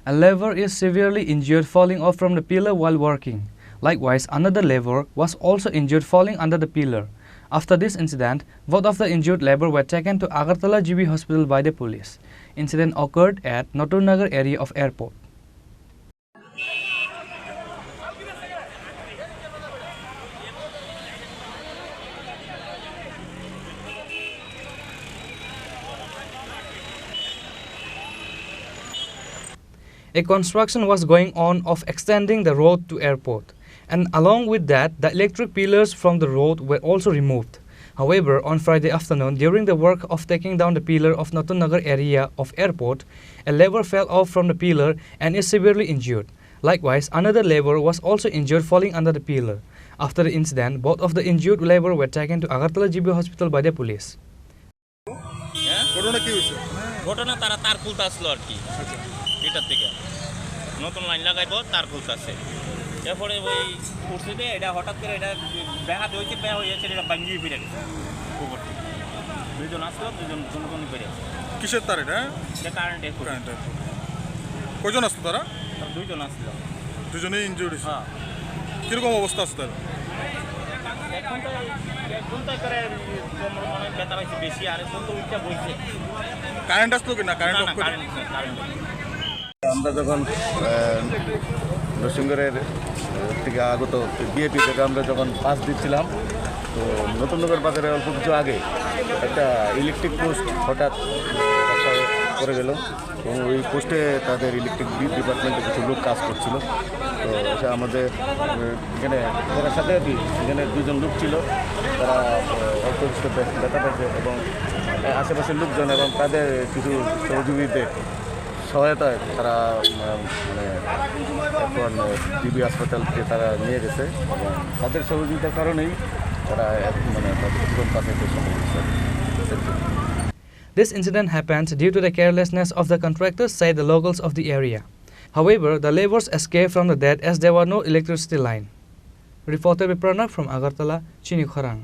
A laborer is severely injured falling off from the pillar while working. Likewise, another laborer was also injured falling under the pillar. After this incident, both of the injured laborers were taken to Agartala GB hospital by the police. Incident occurred at Nagar area of airport. A construction was going on of extending the road to airport, and along with that, the electric pillars from the road were also removed. However, on Friday afternoon, during the work of taking down the pillar of Nagar area of airport, a laborer fell off from the pillar and is severely injured. Likewise, another laborer was also injured falling under the pillar. After the incident, both of the injured laborers were taken to Agartala GB hospital by the police. ঘটনা তারা তার খুলতে আসলো আর কি এটার থেকে নতুন line লাগাইবো তার খুলতে আসে এরপরে ওই পরিস্থিতি এটা হঠাৎ করে এটা ব্যাঘাত হয়েছে ব্যাগ হয়েছে এটা ভাঙিয়ে ফিরে গেছে উপর দুইজন আসলো দুজন কোনো ফিরে কিসের তার এটা কারেন্টে কয়জন আসতো তারা দুইজন আসলো দুজনেই ইনজুর্ড হয়েছে হ্যাঁ কিরকম অবস্থা আছে তার কারেন্ট আসলো কিনা কারেন্ট আমরা যখন নরসিংগড়ের থেকে আগত বিএপি থেকে আমরা যখন পাস দিচ্ছিলাম তো নতুননগর বাজারে অল্প কিছু আগে একটা ইলেকট্রিক পোস্ট হঠাৎ করে গেল এবং ওই পোস্টে তাদের ইলেকট্রিক ডিপার্টমেন্টে কিছু লোক কাজ করছিল তো সে আমাদের এখানে ওনার সাথে আর কি এখানে দুজন লোক ছিল তারা অল্প কিছু ব্যথা পাচ্ছে এবং আশেপাশের লোকজন এবং তাদের কিছু সহযোগীতে সহায়তায় তারা মানে এখন জিবি হাসপাতালকে তারা নিয়ে গেছে এবং তাদের সহযোগিতার কারণেই তারা মানে তাদের জীবন বাঁচাতে সক্ষম হয়েছে। This incident happened due to the carelessness of the contractors, say the locals of the area. However, the laborers escaped from the death as there were no electricity line. Reporter Pranav from Agartala, Chini, Khorang.